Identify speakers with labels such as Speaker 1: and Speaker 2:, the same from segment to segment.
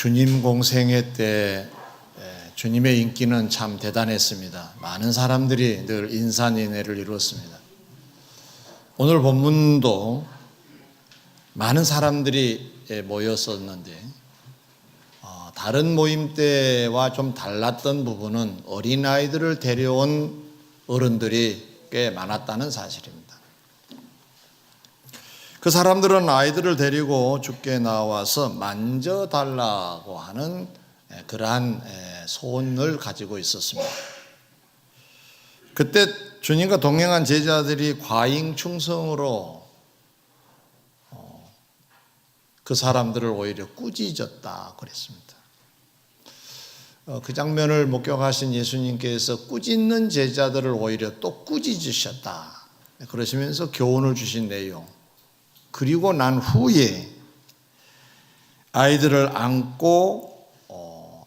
Speaker 1: 주님 공생애 때 주님의 인기는 참 대단했습니다. 많은 사람들이 늘 인산인해를 이루었습니다. 오늘 본문도 많은 사람들이 모였었는데 다른 모임 때와 좀 달랐던 부분은 어린아이들을 데려온 어른들이 꽤 많았다는 사실입니다. 그 사람들은 아이들을 데리고 주께 나와서 만져달라고 하는 그러한 소원을 가지고 있었습니다. 그때 주님과 동행한 제자들이 과잉충성으로 그 사람들을 오히려 꾸짖었다 그랬습니다. 그 장면을 목격하신 예수님께서 꾸짖는 제자들을 오히려 또 꾸짖으셨다 그러시면서 교훈을 주신 내용, 그리고 난 후에 아이들을 안고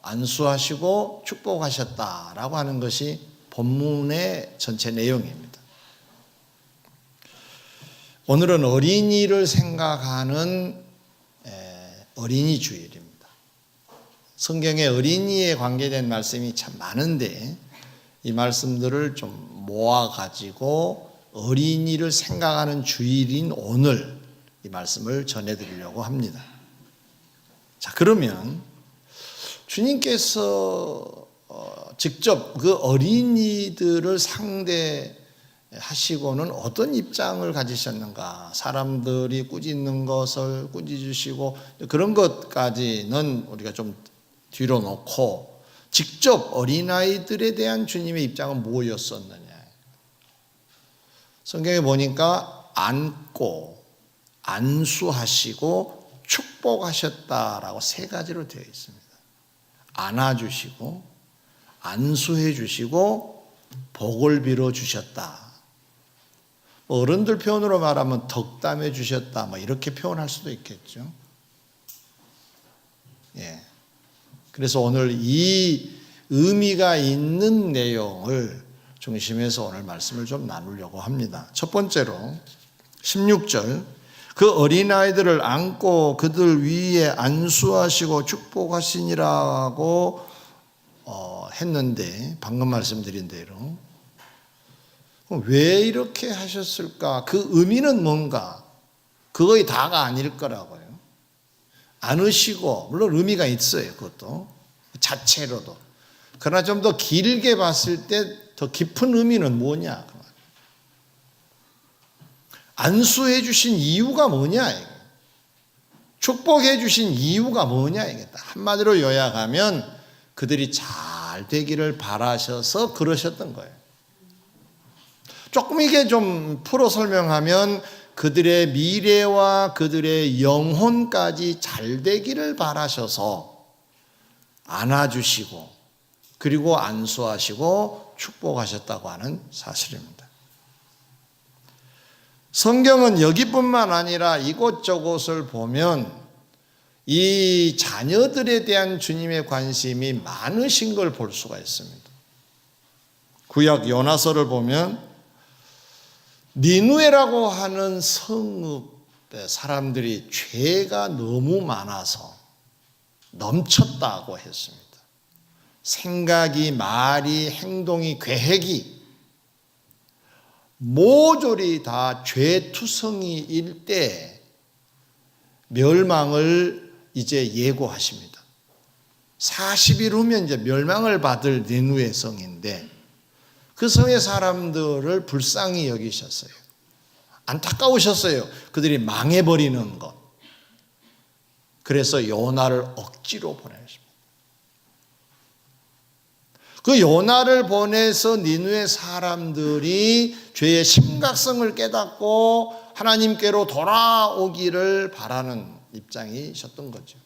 Speaker 1: 안수하시고 축복하셨다라고 하는 것이 본문의 전체 내용입니다. 오늘은 어린이를 생각하는 어린이 주일입니다. 성경에 어린이에 관계된 말씀이 참 많은데 이 말씀들을 좀 모아가지고 어린이를 생각하는 주일인 오늘 이 말씀을 전해드리려고 합니다. 자, 그러면 주님께서 직접 그 어린이들을 상대하시고는 어떤 입장을 가지셨는가? 사람들이 꾸짖는 것을 꾸짖으시고 그런 것까지는 우리가 좀 뒤로 놓고 직접 어린아이들에 대한 주님의 입장은 뭐였었느냐? 성경에 보니까 안고 안수하시고 축복하셨다라고 세 가지로 되어 있습니다. 안아주시고 안수해 주시고 복을 빌어 주셨다. 어른들 표현으로 말하면 덕담해 주셨다, 이렇게 표현할 수도 있겠죠. 예. 그래서 오늘 이 의미가 있는 내용을 중심에서 오늘 말씀을 좀 나누려고 합니다. 첫 번째로 16절, 그 어린아이들을 안고 그들 위에 안수하시고 축복하시니라고 했는데, 방금 말씀드린 대로 왜 이렇게 하셨을까? 그 의미는 뭔가? 그거의 다가 아닐 거라고요. 안으시고, 물론 의미가 있어요, 그것도 자체로도. 그러나 좀 더 길게 봤을 때 더 깊은 의미는 뭐냐? 안수해 주신 이유가 뭐냐? 축복해 주신 이유가 뭐냐? 한마디로 요약하면 그들이 잘 되기를 바라셔서 그러셨던 거예요. 조금 이게 좀 풀어 설명하면 그들의 미래와 그들의 영혼까지 잘 되기를 바라셔서 안아주시고 그리고 안수하시고 축복하셨다고 하는 사실입니다. 성경은 여기뿐만 아니라 이곳저곳을 보면 이 자녀들에 대한 주님의 관심이 많으신 걸 볼 수가 있습니다. 구약 요나서를 보면 니느웨라고 하는 성읍의 사람들이 죄가 너무 많아서 넘쳤다고 했습니다. 생각이, 말이, 행동이, 계획이 모조리 다 죄투성이일 때 멸망을 이제 예고하십니다. 40일 후면 이제 멸망을 받을 니느웨 성인데 그 성의 사람들을 불쌍히 여기셨어요. 안타까우셨어요. 그들이 망해버리는 것. 그래서 요나를 억지로 보내십니다. 그 요나를 보내서 니느웨 사람들이 죄의 심각성을 깨닫고 하나님께로 돌아오기를 바라는 입장이셨던 거죠.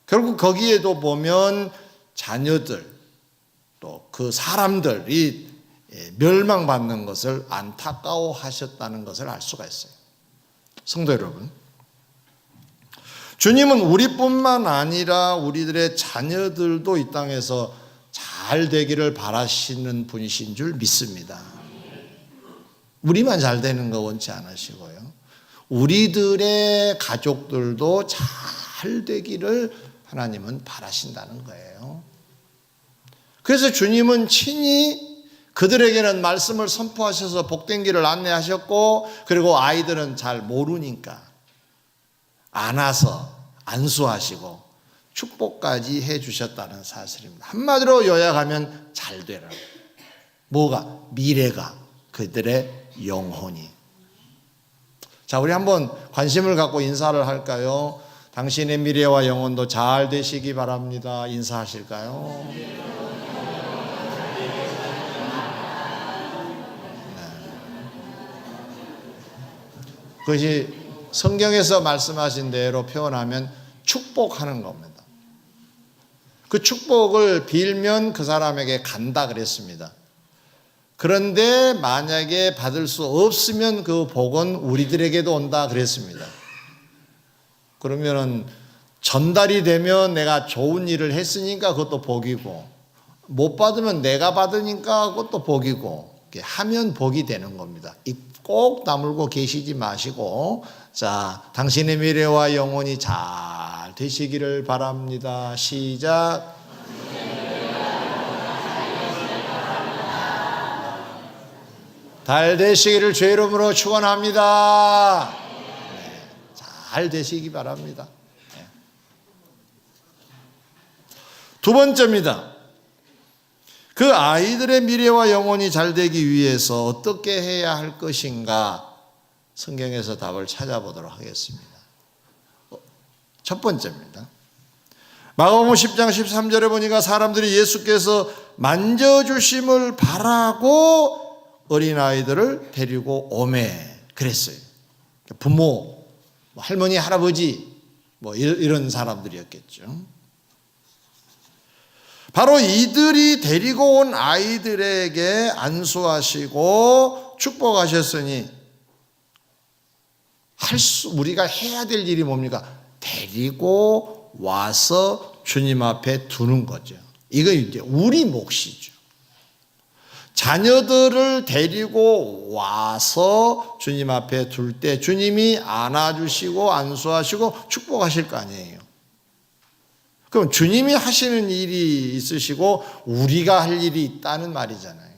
Speaker 1: 결국 거기에도 보면 자녀들 또 그 사람들이 멸망받는 것을 안타까워하셨다는 것을 알 수가 있어요. 성도 여러분, 주님은 우리뿐만 아니라 우리들의 자녀들도 이 땅에서 잘 되기를 바라시는 분이신 줄 믿습니다. 우리만 잘 되는 거 원치 않으시고요. 우리들의 가족들도 잘 잘 되기를 하나님은 바라신다는 거예요. 그래서 주님은 친히 그들에게는 말씀을 선포하셔서 복된 길을 안내하셨고, 그리고 아이들은 잘 모르니까 안아서 안수하시고 축복까지 해 주셨다는 사실입니다. 한마디로 요약하면 잘 되라. 뭐가? 미래가, 그들의 영혼이. 자, 우리 한번 관심을 갖고 인사를 할까요? 당신의 미래와 영혼도 잘 되시기 바랍니다. 인사하실까요? 네. 그것이 성경에서 말씀하신 대로 표현하면 축복하는 겁니다. 그 축복을 빌면 그 사람에게 간다 그랬습니다. 그런데 만약에 받을 수 없으면 그 복은 우리들에게도 온다 그랬습니다. 그러면은 전달이 되면 내가 좋은 일을 했으니까 그것도 복이고, 못 받으면 내가 받으니까 그것도 복이고, 하면 복이 되는 겁니다. 입 꼭 다물고 계시지 마시고, 자, 당신의 미래와 영혼이 잘 되시기를 바랍니다. 시작. 잘 되시기를 주의 이름으로 축원합니다. 네, 잘 되시기 바랍니다. 네. 두 번째입니다. 그 아이들의 미래와 영혼이 잘 되기 위해서 어떻게 해야 할 것인가, 성경에서 답을 찾아보도록 하겠습니다. 첫 번째입니다. 마가복음 10장 13절에 보니까 사람들이 예수께서 만져주심을 바라고 어린아이들을 데리고 오매 그랬어요. 부모, 할머니, 할아버지 이런 사람들이었겠죠. 바로 이들이 데리고 온 아이들에게 안수하시고 축복하셨으니 우리가 해야 될 일이 뭡니까? 데리고 와서 주님 앞에 두는 거죠. 이거 이제 우리 몫이죠. 자녀들을 데리고 와서 주님 앞에 둘 때 주님이 안아주시고 안수하시고 축복하실 거 아니에요. 그럼 주님이 하시는 일이 있으시고 우리가 할 일이 있다는 말이잖아요.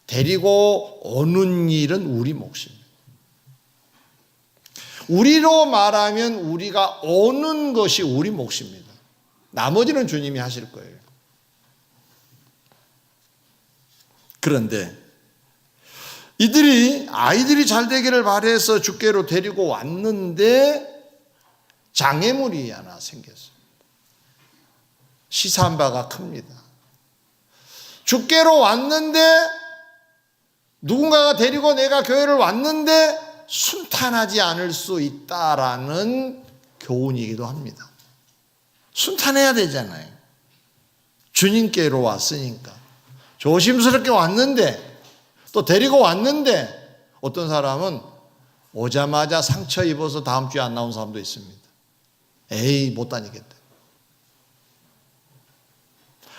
Speaker 1: 데리고 오는 일은 우리 몫입니다. 우리로 말하면 우리가 오는 것이 우리 몫입니다. 나머지는 주님이 하실 거예요. 그런데 아이들이 잘 되기를 바라서 주께로 데리고 왔는데 장애물이 하나 생겼어요. 시사한 바가 큽니다. 주께로 왔는데, 누군가가 데리고 내가 교회를 왔는데 순탄하지 않을 수 있다라는 교훈이기도 합니다. 순탄해야 되잖아요. 주님께로 왔으니까. 조심스럽게 왔는데, 또 데리고 왔는데, 어떤 사람은 오자마자 상처 입어서 다음 주에 안 나온 사람도 있습니다. 에이, 못 다니겠다.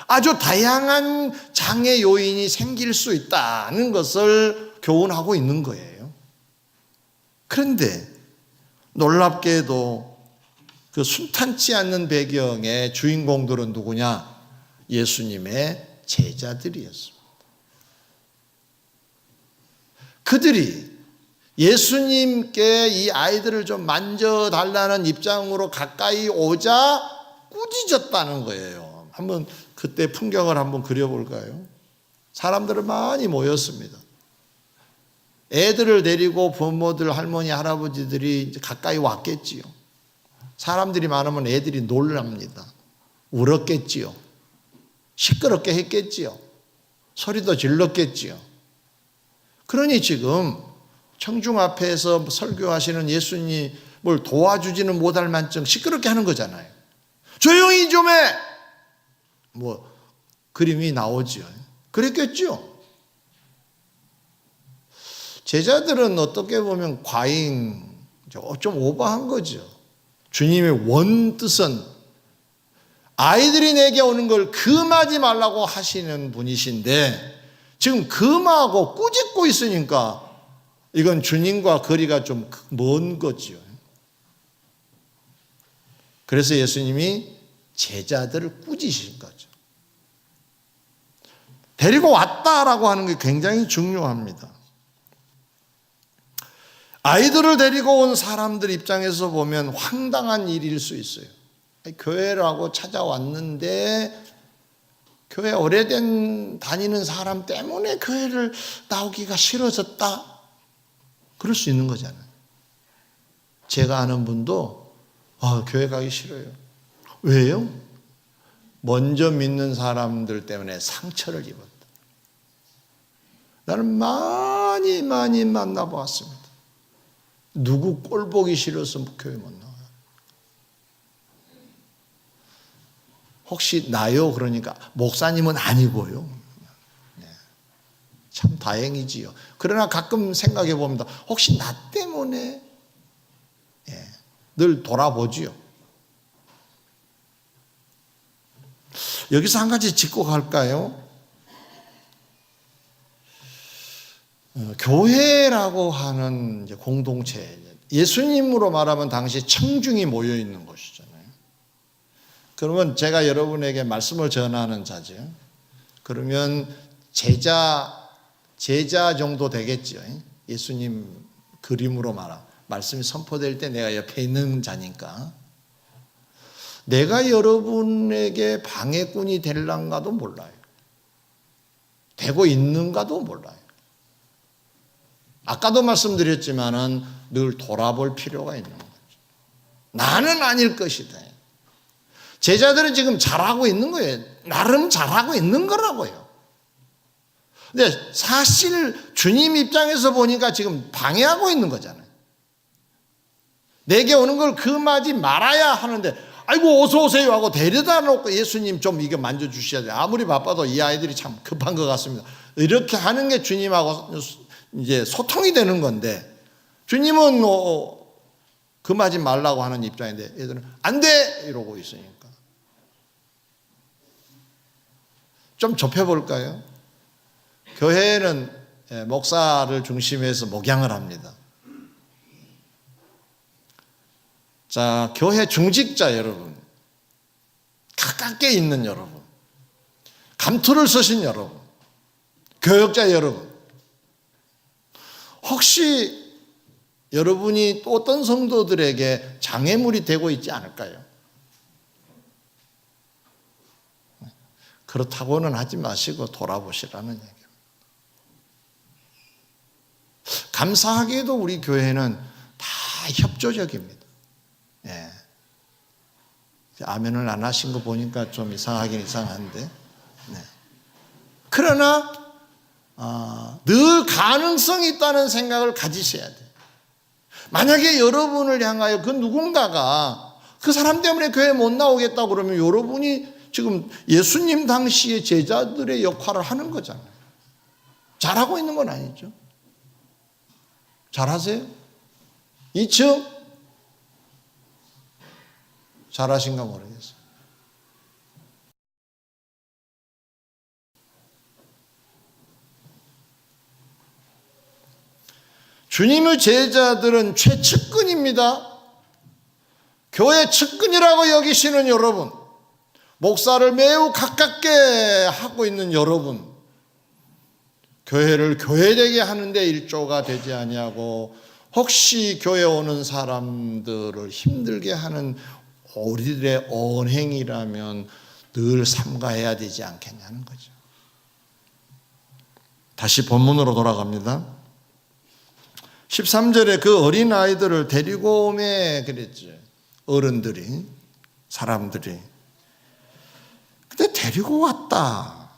Speaker 1: 아주 다양한 장애 요인이 생길 수 있다는 것을 교훈하고 있는 거예요. 그런데 놀랍게도 그 순탄치 않는 배경의 주인공들은 누구냐? 예수님의 제자들이었습니다. 그들이 예수님께 이 아이들을 좀 만져달라는 입장으로 가까이 오자 꾸짖었다는 거예요. 한번 그때 풍경을 한번 그려볼까요? 사람들은 많이 모였습니다. 애들을 데리고 부모들, 할머니, 할아버지들이 이제 가까이 왔겠지요. 사람들이 많으면 애들이 놀랍니다. 울었겠지요. 시끄럽게 했겠지요. 소리도 질렀겠지요. 그러니 지금 청중 앞에서 설교하시는 예수님을 도와주지는 못할 만큼 시끄럽게 하는 거잖아요. 조용히 좀 해! 그림이 나오죠. 그랬겠죠. 제자들은 어떻게 보면 과잉, 좀 오버한 거죠. 주님의 원뜻은 아이들이 내게 오는 걸 금하지 말라고 하시는 분이신데 지금 금하고 꾸짖고 있으니까 이건 주님과 거리가 좀 먼 거지요. 그래서 예수님이 제자들을 꾸짖으신 거죠. 데리고 왔다라고 하는 게 굉장히 중요합니다. 아이들을 데리고 온 사람들 입장에서 보면 황당한 일일 수 있어요. 교회라고 찾아왔는데 교회 오래된 다니는 사람 때문에 교회를 나오기가 싫어졌다. 그럴 수 있는 거잖아요. 제가 아는 분도 교회 가기 싫어요. 왜요? 먼저 믿는 사람들 때문에 상처를 입었다. 나는 많이 만나보았습니다. 누구 꼴 보기 싫어서 교회 못 나와요. 혹시 나요? 그러니까 목사님은 아니고요. 네. 참 다행이지요. 그러나 가끔 생각해 봅니다. 혹시 나 때문에 늘 돌아보지요. 여기서 한 가지 짚고 갈까요? 교회라고 하는 공동체, 예수님으로 말하면 당시 청중이 모여 있는 곳이잖아요. 그러면 제가 여러분에게 말씀을 전하는 자죠. 그러면 제자 정도 되겠죠. 예수님 그림으로 말씀이 선포될 때 내가 옆에 있는 자니까. 내가 여러분에게 방해꾼이 될란가도 몰라요. 되고 있는가도 몰라요. 아까도 말씀드렸지만은 늘 돌아볼 필요가 있는 거죠. 나는 아닐 것이다. 제자들은 지금 잘하고 있는 거예요. 나름 잘하고 있는 거라고요. 근데 사실 주님 입장에서 보니까 지금 방해하고 있는 거잖아요. 내게 오는 걸 금하지 말아야 하는데, 아이고 어서 오세요 하고 데려다 놓고 예수님 좀 이거 만져주셔야 돼요. 아무리 바빠도 이 아이들이 참 급한 것 같습니다. 이렇게 하는 게 주님하고 이제 소통이 되는 건데, 주님은 금하지 말라고 하는 입장인데 얘들은 안 돼! 이러고 있으니까. 좀 좁혀볼까요? 교회는 목사를 중심해서 목양을 합니다. 자, 교회 중직자 여러분, 가깝게 있는 여러분, 감투를 쓰신 여러분, 교역자 여러분, 혹시 여러분이 또 어떤 성도들에게 장애물이 되고 있지 않을까요? 그렇다고는 하지 마시고 돌아보시라는 얘기입니다. 감사하게도 우리 교회는 다 협조적입니다. 예. 아멘을 안 하신 거 보니까 좀 이상하긴 이상한데. 네. 그러나 늘 가능성이 있다는 생각을 가지셔야 돼요. 만약에 여러분을 향하여 그 누군가가 그 사람 때문에 교회 못 나오겠다고 그러면 여러분이 지금 예수님 당시의 제자들의 역할을 하는 거잖아요. 잘하고 있는 건 아니죠. 잘하세요? 2층? 잘하신가 모르겠어요. 주님의 제자들은 최측근입니다. 교회 측근이라고 여기시는 여러분, 목사를 매우 가깝게 하고 있는 여러분, 교회를 교회되게 하는데 일조가 되지 아니하고 혹시 교회 오는 사람들을 힘들게 하는 우리들의 언행이라면 늘 삼가해야 되지 않겠냐는 거죠. 다시 본문으로 돌아갑니다. 13절에 그 어린아이들을 데리고 오매 그랬죠. 어른들이, 사람들이. 근데 데리고 왔다.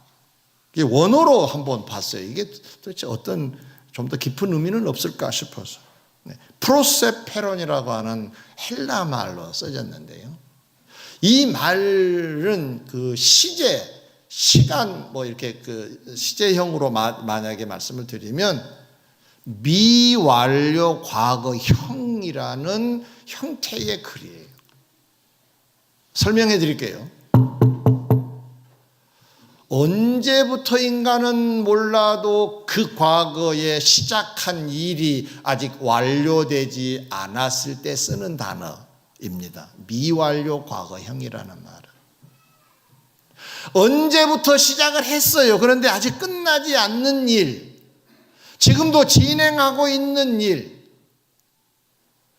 Speaker 1: 이게 원어로 한번 봤어요. 이게 도대체 어떤 좀 더 깊은 의미는 없을까 싶어서. 네. 프로세페론이라고 하는 헬라 말로 써졌는데요. 이 말은 그 시간 이렇게 그 시제형으로 만약에 말씀을 드리면 미완료 과거형이라는 형태의 글이에요. 설명해 드릴게요. 언제부터 인간은 몰라도 그 과거에 시작한 일이 아직 완료되지 않았을 때 쓰는 단어, 입니다. 미완료 과거형이라는 말은. 언제부터 시작을 했어요. 그런데 아직 끝나지 않는 일, 지금도 진행하고 있는 일.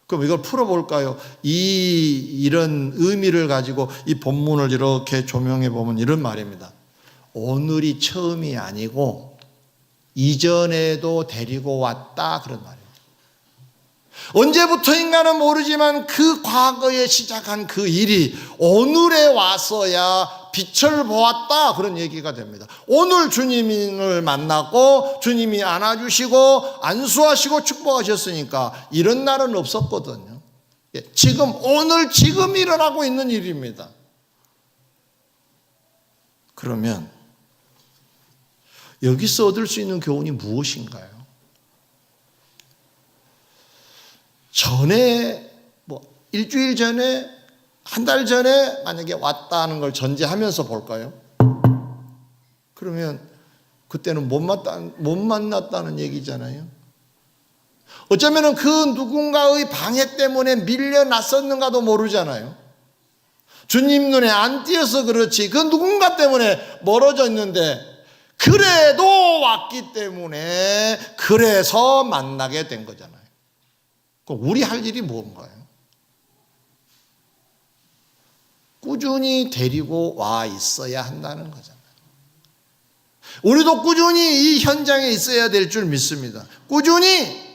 Speaker 1: 그럼 이걸 풀어볼까요? 이런 의미를 가지고 이 본문을 이렇게 조명해 보면 이런 말입니다. 오늘이 처음이 아니고 이전에도 데리고 왔다, 그런 말입니다. 언제부터인가는 모르지만 그 과거에 시작한 그 일이 오늘에 와서야 빛을 보았다, 그런 얘기가 됩니다. 오늘 주님을 만났고 주님이 안아주시고 안수하시고 축복하셨으니까 이런 날은 없었거든요. 지금, 오늘 지금 일어나고 있는 일입니다. 그러면 여기서 얻을 수 있는 교훈이 무엇인가요? 전에, 일주일 전에, 한 달 전에 만약에 왔다는 걸 전제하면서 볼까요? 그러면 그때는 못 만났다는 얘기잖아요. 어쩌면 그 누군가의 방해 때문에 밀려났었는가도 모르잖아요. 주님 눈에 안 띄어서 그렇지 그 누군가 때문에 멀어져 있는데 그래도 왔기 때문에 그래서 만나게 된 거잖아요. 그럼 우리 할 일이 뭔가요? 꾸준히 데리고 와 있어야 한다는 거잖아요. 우리도 꾸준히 이 현장에 있어야 될 줄 믿습니다. 꾸준히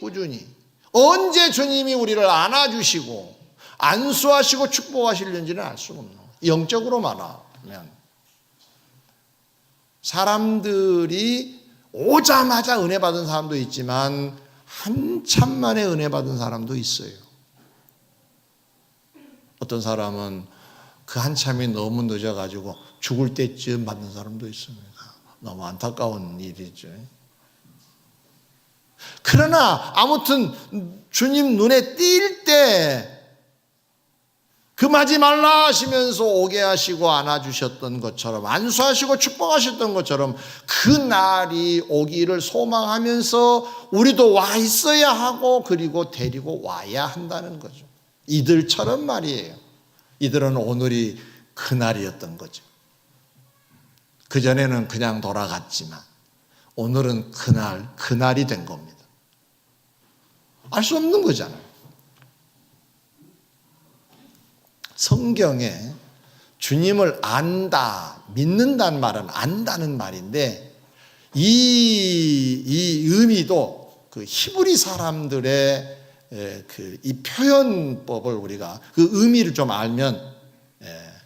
Speaker 1: 언제 주님이 우리를 안아주시고 안수하시고 축복하시려는지는 알 수가 없는 거예요. 영적으로 말하면 사람들이 오자마자 은혜 받은 사람도 있지만 한참 만에 은혜 받은 사람도 있어요. 어떤 사람은 그 한참이 너무 늦어가지고 죽을 때쯤 받는 사람도 있습니다. 너무 안타까운 일이죠. 그러나 아무튼 주님 눈에 띌 때 금하지 말라 하시면서 오게 하시고 안아주셨던 것처럼 안수하시고 축복하셨던 것처럼 그 날이 오기를 소망하면서 우리도 와 있어야 하고 그리고 데리고 와야 한다는 거죠. 이들처럼 말이에요. 이들은 오늘이 그날이었던 거죠. 그전에는 그냥 돌아갔지만 오늘은 그날이 된 겁니다. 알 수 없는 거잖아요. 성경에 주님을 안다, 믿는다는 말은 안다는 말인데 이 의미도 그 히브리 사람들의 이 표현법을 우리가 그 의미를 좀 알면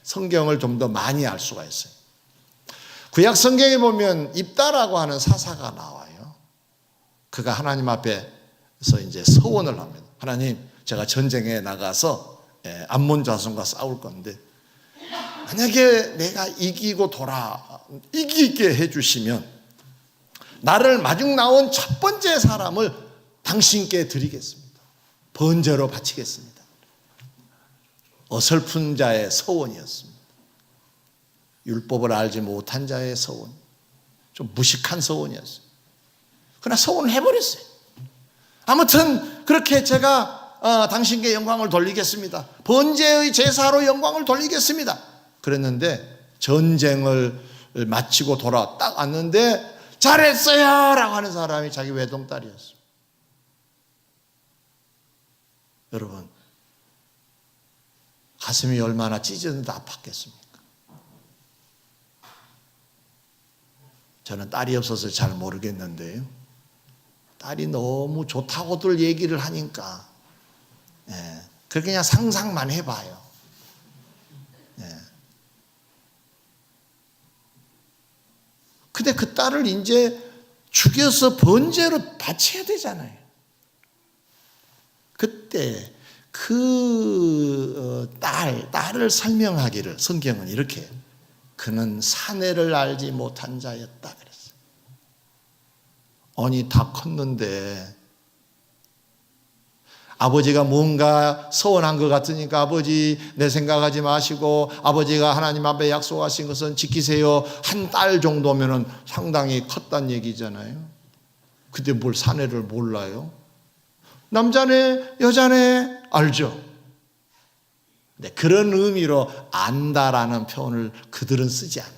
Speaker 1: 성경을 좀 더 많이 알 수가 있어요. 구약 성경에 보면 입다라고 하는 사사가 나와요. 그가 하나님 앞에서 이제 서원을 합니다. 하나님, 제가 전쟁에 나가서 암몬 자손과 싸울 건데 만약에 내가 이기게 해주시면 나를 마중 나온 첫 번째 사람을 당신께 드리겠습니다. 번제로 바치겠습니다. 어설픈 자의 서원이었습니다. 율법을 알지 못한 자의 서원, 좀 무식한 서원이었어요. 그러나 서원을 해버렸어요. 아무튼 그렇게 제가 당신께 영광을 돌리겠습니다. 번제의 제사로 영광을 돌리겠습니다. 그랬는데 전쟁을 마치고 딱 왔는데 잘했어요 라고 하는 사람이 자기 외동딸이었어요. 여러분, 가슴이 얼마나 찢어졌는데 아팠겠습니까? 저는 딸이 없어서 잘 모르겠는데요. 딸이 너무 좋다고들 얘기를 하니까 그렇게 그냥 상상만 해봐요. 근데 그 딸을 이제 죽여서 번제로 바쳐야 되잖아요. 그때 그 딸을 설명하기를 성경은 이렇게 해요. 그는 사내를 알지 못한 자였다 그랬어요. 아니 다 컸는데 아버지가 뭔가 서운한 것 같으니까 아버지 내 생각하지 마시고 아버지가 하나님 앞에 약속하신 것은 지키세요. 한 달 정도면은 상당히 컸단 얘기잖아요. 근데 뭘 사내를 몰라요? 남자네 여자네 알죠? 네, 그런 의미로 안다라는 표현을 그들은 쓰지 않아요.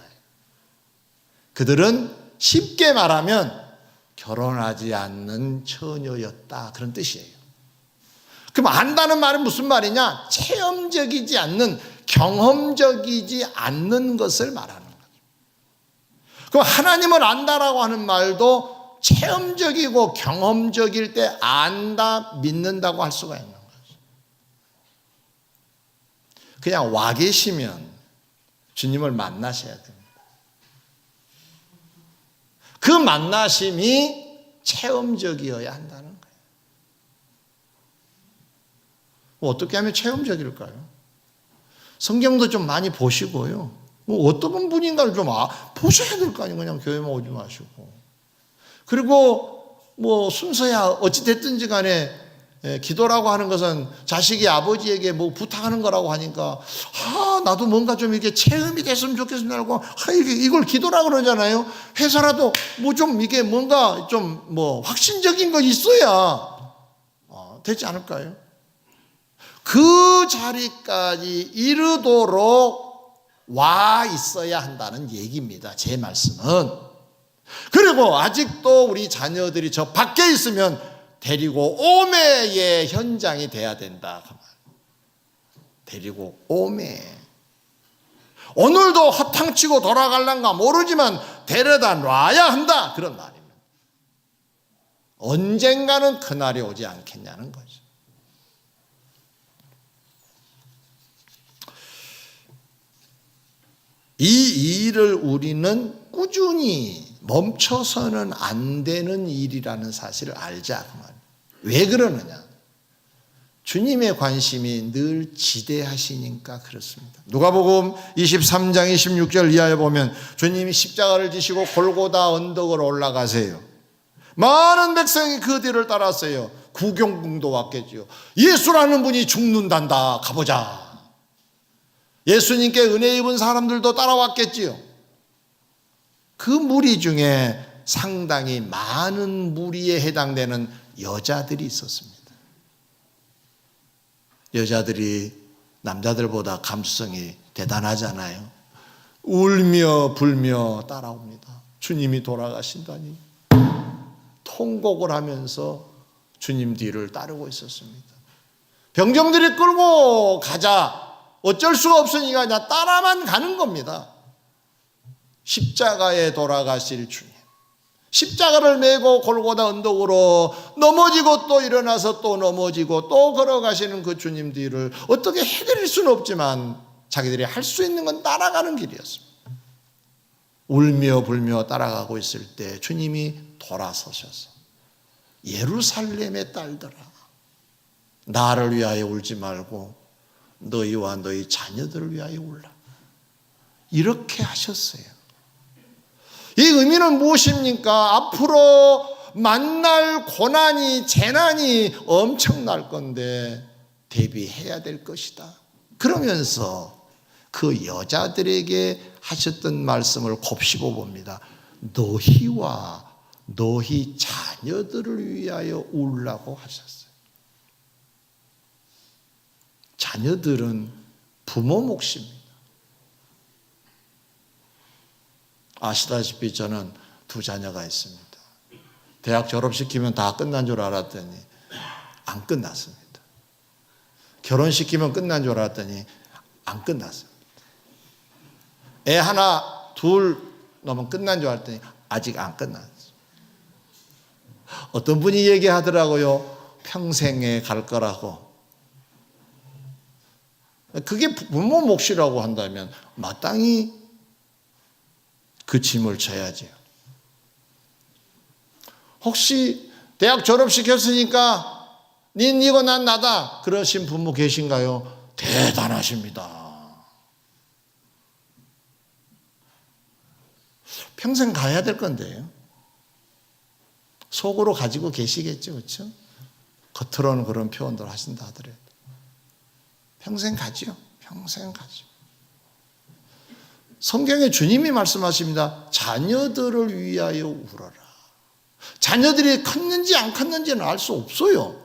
Speaker 1: 그들은 쉽게 말하면 결혼하지 않는 처녀였다, 그런 뜻이에요. 그럼 안다는 말은 무슨 말이냐? 체험적이지 않는, 경험적이지 않는 것을 말하는 거죠. 그럼 하나님을 안다라고 하는 말도 체험적이고 경험적일 때 안다, 믿는다고 할 수가 있는 거죠. 그냥 와 계시면 주님을 만나셔야 됩니다. 그 만나심이 체험적이어야 한다는 거예요. 어떻게 하면 체험적일까요? 성경도 좀 많이 보시고요. 어떤 분인가를 좀 보셔야 될 거 아니에요. 그냥 교회만 오지 마시고. 그리고 순서야 어찌됐든지 간에 기도라고 하는 것은 자식이 아버지에게 부탁하는 거라고 하니까 나도 뭔가 좀 이게 체험이 됐으면 좋겠습니다 하고 이걸 기도라고 그러잖아요. 해서라도 좀 이게 뭔가 좀 확신적인 거 있어야 되지 않을까요? 그 자리까지 이르도록 와 있어야 한다는 얘기입니다. 제 말씀은. 그리고 아직도 우리 자녀들이 저 밖에 있으면 데리고 오매의 현장이 돼야 된다. 데리고 오매. 오늘도 허탕치고 돌아갈란가 모르지만 데려다 놔야 한다. 그런 말입니다. 언젠가는 그날이 오지 않겠냐는 거죠. 이 일을 우리는 꾸준히 멈춰서는 안 되는 일이라는 사실을 알자. 왜 그러느냐? 주님의 관심이 늘 지대하시니까 그렇습니다. 누가복음 23장 26절 이하에 보면 주님이 십자가를 지시고 골고다 언덕으로 올라가세요. 많은 백성이 그 뒤를 따랐어요. 구경궁도 왔겠죠. 예수라는 분이 죽는단다. 가보자. 예수님께 은혜 입은 사람들도 따라왔겠지요. 그 무리 중에 상당히 많은 무리에 해당되는 여자들이 있었습니다. 여자들이 남자들보다 감수성이 대단하잖아요. 울며 불며 따라옵니다. 주님이 돌아가신다니. 통곡을 하면서 주님 뒤를 따르고 있었습니다. 병정들이 끌고 가자. 어쩔 수가 없으니까 그냥 따라만 가는 겁니다. 십자가에 돌아가실 주님. 십자가를 메고 골고다 언덕으로 넘어지고 또 일어나서 또 넘어지고 또 걸어가시는 그 주님 뒤를 어떻게 해드릴 수는 없지만 자기들이 할 수 있는 건 따라가는 길이었습니다. 울며 불며 따라가고 있을 때 주님이 돌아서셔서 예루살렘의 딸들아, 나를 위하여 울지 말고 너희와 너희 자녀들을 위하여 울라. 이렇게 하셨어요. 이 의미는 무엇입니까? 앞으로 만날 고난이, 재난이 엄청날 건데 대비해야 될 것이다. 그러면서 그 여자들에게 하셨던 말씀을 곱씹어 봅니다. 너희와 너희 자녀들을 위하여 울라고 하셨어요. 자녀들은 부모 몫입니다. 아시다시피 저는 두 자녀가 있습니다. 대학 졸업시키면 다 끝난 줄 알았더니 안 끝났습니다. 결혼시키면 끝난 줄 알았더니 안 끝났습니다. 애 하나, 둘 넘으면 끝난 줄 알았더니 아직 안 끝났어요. 어떤 분이 얘기하더라고요. 평생에 갈 거라고. 그게 부모 몫이라고 한다면 마땅히 그 짐을 져야죠. 혹시 대학 졸업시켰으니까 닌 니고 난 나다 그러신 부모 계신가요? 대단하십니다. 평생 가야 될 건데요. 속으로 가지고 계시겠죠, 그렇죠? 겉으로는 그런 표현들 하신다 하더라도 평생 가지요. 평생 가지요. 성경에 주님이 말씀하십니다. 자녀들을 위하여 울어라. 자녀들이 컸는지 안 컸는지는 알 수 없어요.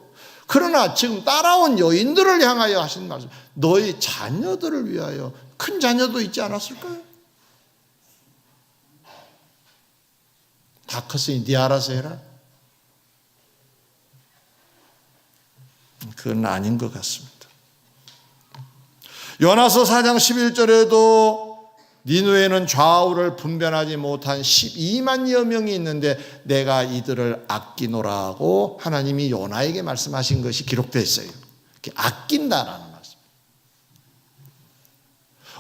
Speaker 1: 그러나 지금 따라온 여인들을 향하여 하신 말씀, 너희 자녀들을 위하여. 큰 자녀도 있지 않았을까요? 다 컸으니 네 알아서 해라. 그건 아닌 것 같습니다. 요나서 4장 11절에도 니느웨는 좌우를 분별하지 못한 12만여 명이 있는데 내가 이들을 아끼노라고 하나님이 요나에게 말씀하신 것이 기록되어 있어요. 아낀다라는 말씀.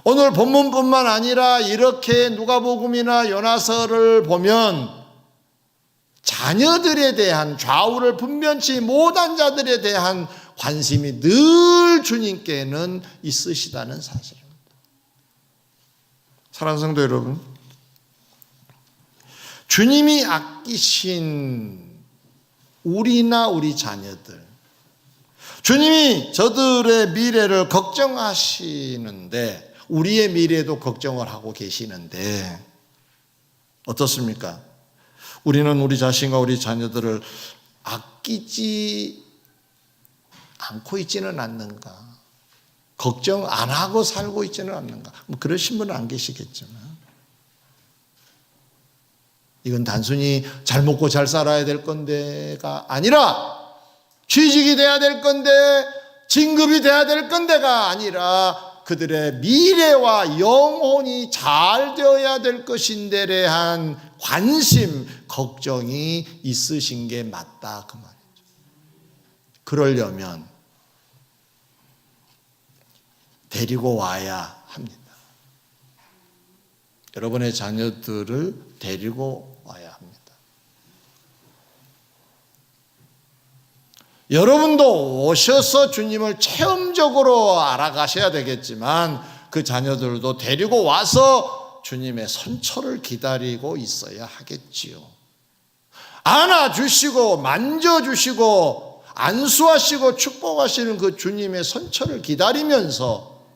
Speaker 1: 오늘 본문뿐만 아니라 이렇게 누가복음이나 요나서를 보면 자녀들에 대한, 좌우를 분변치 못한 자들에 대한 관심이 늘 주님께는 있으시다는 사실입니다. 사랑하는 성도 여러분, 주님이 아끼신 우리나 우리 자녀들, 주님이 저들의 미래를 걱정하시는데, 우리의 미래도 걱정을 하고 계시는데 어떻습니까? 우리는 우리 자신과 우리 자녀들을 아끼지 않고 있지는 않는가? 걱정 안 하고 살고 있지는 않는가? 뭐 그러신 분은 안 계시겠지만, 이건 단순히 잘 먹고 잘 살아야 될 건데가 아니라, 취직이 돼야 될 건데, 진급이 돼야 될 건데가 아니라, 그들의 미래와 영혼이 잘 되어야 될 것인데에 대한 관심, 걱정이 있으신 게 맞다, 그 말이죠. 그러려면 데리고 와야 합니다. 여러분의 자녀들을 데리고 와야 합니다. 여러분도 오셔서 주님을 체험적으로 알아가셔야 되겠지만, 그 자녀들도 데리고 와서 주님의 선처를 기다리고 있어야 하겠지요. 안아주시고 만져주시고 안수하시고 축복하시는 그 주님의 선처를 기다리면서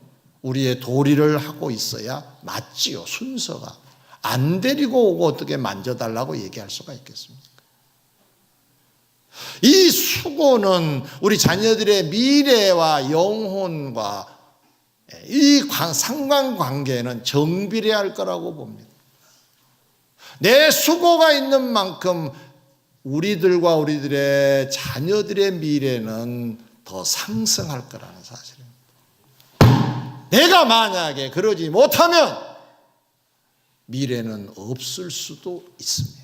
Speaker 1: 우리의 도리를 하고 있어야 맞지요. 순서가. 안 데리고 오고 어떻게 만져달라고 얘기할 수가 있겠습니까? 이 수고는 우리 자녀들의 미래와 영혼과 이 상관관계는 정비례할 거라고 봅니다. 내 수고가 있는 만큼 우리들과 우리들의 자녀들의 미래는 더 상승할 거라는 사실입니다. 내가 만약에 그러지 못하면 미래는 없을 수도 있습니다.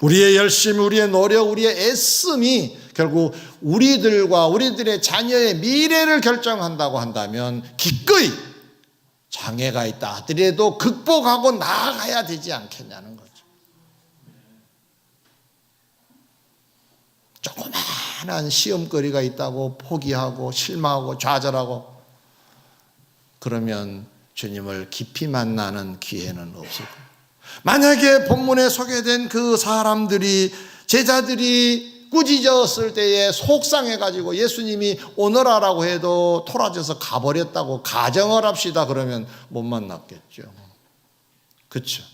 Speaker 1: 우리의 열심, 우리의 노력, 우리의 애씀이 결국 우리들과 우리들의 자녀의 미래를 결정한다고 한다면 기꺼이 장애가 있다 하더라도 극복하고 나아가야 되지 않겠냐는 거죠. 조그마한 시험거리가 있다고 포기하고 실망하고 좌절하고 그러면 주님을 깊이 만나는 기회는 없을 거예요. 만약에 본문에 소개된 그 사람들이, 제자들이 꾸짖었을 때에 속상해가지고 예수님이 오너라라고 해도 토라져서 가버렸다고 가정을 합시다. 그러면 못 만났겠죠. 그렇죠.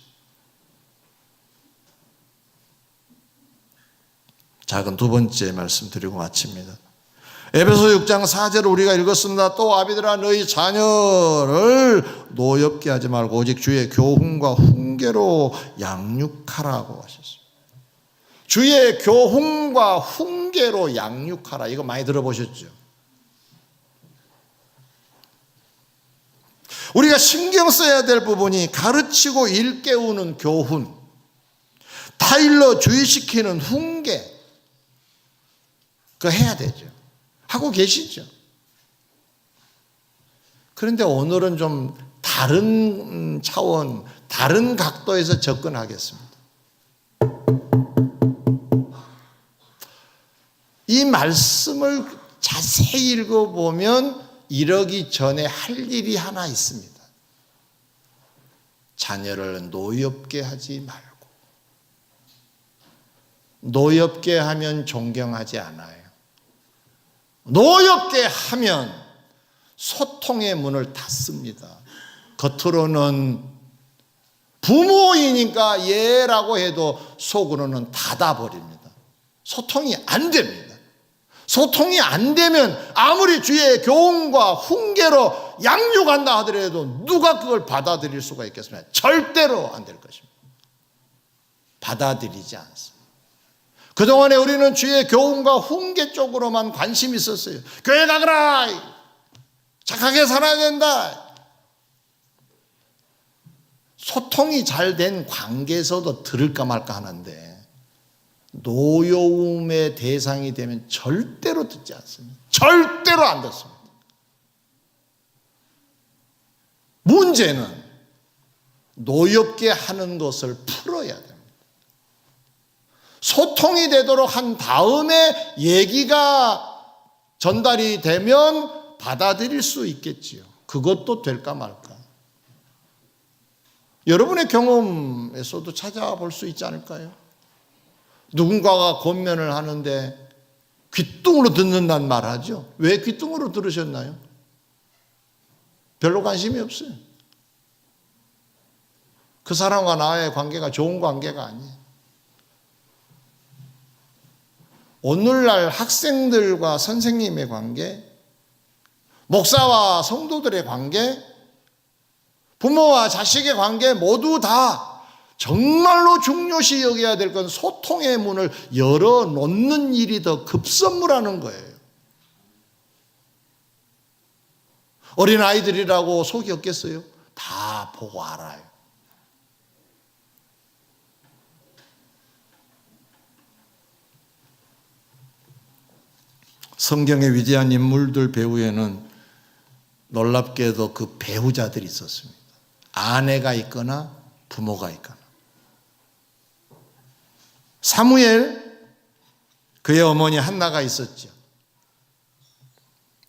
Speaker 1: 자, 그럼 두 번째 말씀 드리고 마칩니다. 에베소 6장 4절을 우리가 읽었습니다. 또 아비들아 너희 자녀를 노엽게 하지 말고 오직 주의 교훈과 훈계로 양육하라고 하셨습니다. 주의 교훈과 훈계로 양육하라. 이거 많이 들어보셨죠? 우리가 신경 써야 될 부분이 가르치고 일깨우는 교훈, 타일러 주의시키는 훈계, 그거 해야 되죠. 하고 계시죠. 그런데 오늘은 좀 다른 차원, 다른 각도에서 접근하겠습니다. 이 말씀을 자세히 읽어보면 이러기 전에 할 일이 하나 있습니다. 자녀를 노엽게 하지 말고. 노엽게 하면 존경하지 않아요. 노엽게 하면 소통의 문을 닫습니다. 겉으로는 부모이니까 예라고 해도 속으로는 닫아버립니다. 소통이 안 됩니다. 소통이 안 되면 아무리 주의 교훈과 훈계로 양육한다 하더라도 누가 그걸 받아들일 수가 있겠습니까? 절대로 안 될 것입니다. 받아들이지 않습니다. 그동안에 우리는 주의 교훈과 훈계 쪽으로만 관심이 있었어요. 교회 가거라! 착하게 살아야 된다! 소통이 잘 된 관계에서도 들을까 말까 하는데 노여움의 대상이 되면 절대로 듣지 않습니다. 절대로 안 듣습니다. 문제는 노엽게 하는 것을 풀어야 됩니다. 소통이 되도록 한 다음에 얘기가 전달이 되면 받아들일 수 있겠지요. 그것도 될까 말까. 여러분의 경험에서도 찾아볼 수 있지 않을까요? 누군가가 권면을 하는데 귓등으로 듣는다는 말 하죠. 왜 귓등으로 들으셨나요? 별로 관심이 없어요. 그 사람과 나의 관계가 좋은 관계가 아니에요. 오늘날 학생들과 선생님의 관계, 목사와 성도들의 관계, 부모와 자식의 관계 모두 다 정말로 중요시 여겨야 될 건 소통의 문을 열어놓는 일이 더 급선무라는 거예요. 어린아이들이라고 속이 없겠어요? 다 보고 알아요. 성경의 위대한 인물들 배후에는 놀랍게도 그 배우자들이 있었습니다. 아내가 있거나 부모가 있거나. 사무엘, 그의 어머니 한나가 있었죠.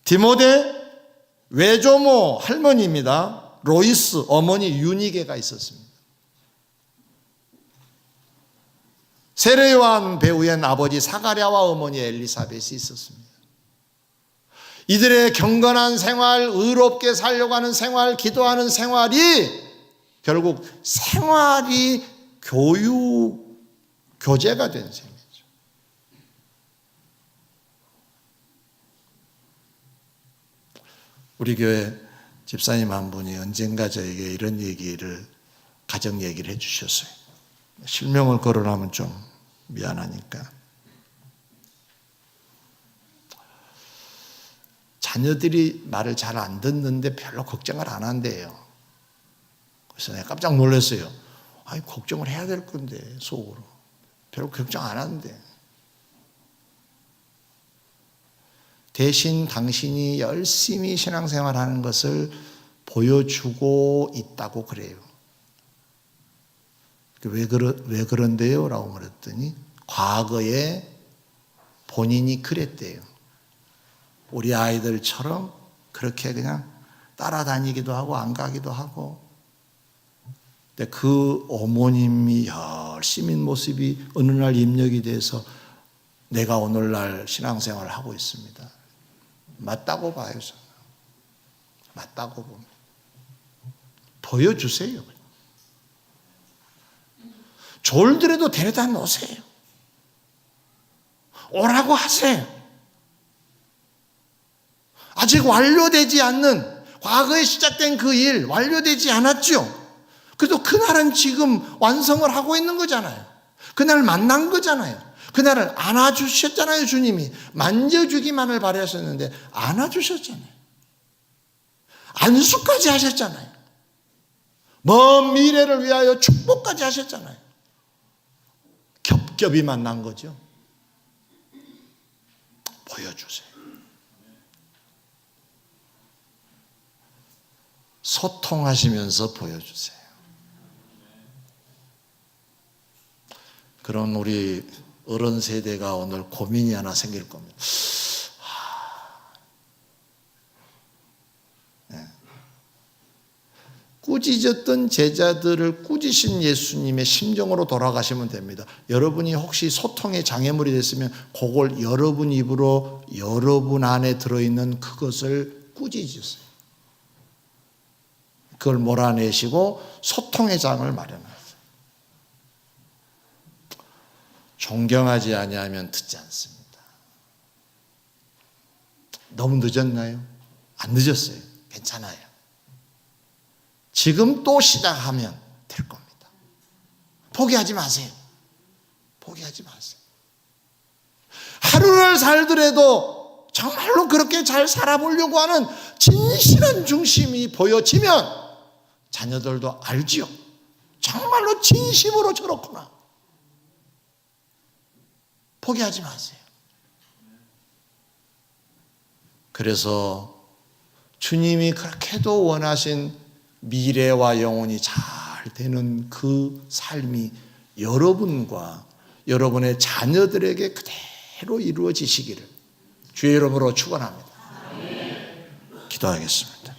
Speaker 1: 디모데, 외조모 할머니입니다. 로이스, 어머니 유니게가 있었습니다. 세례요한 배후엔 아버지 사가랴와 어머니 엘리사벳이 있었습니다. 이들의 경건한 생활, 의롭게 살려고 하는 생활, 기도하는 생활이 결국 생활이 교제가 된 셈이죠. 우리 교회 집사님 한 분이 언젠가 저에게 이런 얘기를, 가정 얘기를 해주셨어요. 실명을 거론하면 좀 미안하니까. 자녀들이 말을 잘 안 듣는데 별로 걱정을 안 한대요. 그래서 내가 깜짝 놀랐어요. 아니, 걱정을 해야 될 건데, 속으로. 별로 걱정 안 하는데. 대신 당신이 열심히 신앙생활 하는 것을 보여주고 있다고 그래요. 왜 그런데요? 라고 물었더니 과거에 본인이 그랬대요. 우리 아이들처럼 그렇게 그냥 따라다니기도 하고 안 가기도 하고. 근데 그 어머님이 열심인 모습이 어느 날 입력이 돼서 내가 오늘날 신앙생활을 하고 있습니다. 맞다고 봐요, 저는. 맞다고 봅니다. 보여주세요. 졸더라도 데려다 놓으세요. 오라고 하세요. 아직 완료되지 않는, 과거에 시작된 그 일 완료되지 않았죠. 그래도 그날은 지금 완성을 하고 있는 거잖아요. 그날 만난 거잖아요. 그날을 안아주셨잖아요. 주님이 만져주기만을 바라셨는데 안아주셨잖아요. 안수까지 하셨잖아요. 먼 미래를 위하여 축복까지 하셨잖아요. 겹겹이 만난 거죠. 보여주세요. 소통하시면서 보여주세요. 그런 우리 어른 세대가 오늘 고민이 하나 생길 겁니다. 네. 꾸짖었던 제자들을 꾸짖으신 예수님의 심정으로 돌아가시면 됩니다. 여러분이 혹시 소통의 장애물이 됐으면 그걸 여러분 입으로 여러분 안에 들어있는 그것을 꾸짖으세요. 그걸 몰아내시고 소통의 장을 마련하세요. 존경하지 아니하면 듣지 않습니다. 너무 늦었나요? 안 늦었어요. 괜찮아요. 지금 또 시작하면 될 겁니다. 포기하지 마세요. 포기하지 마세요. 하루를 살더라도 정말로 그렇게 잘 살아보려고 하는 진실한 중심이 보여지면 자녀들도 알지요. 정말로 진심으로 저렇구나. 포기하지 마세요. 그래서 주님이 그렇게도 원하신 미래와 영혼이 잘 되는 그 삶이 여러분과 여러분의 자녀들에게 그대로 이루어지시기를 주의 이름으로 축원합니다. 기도하겠습니다.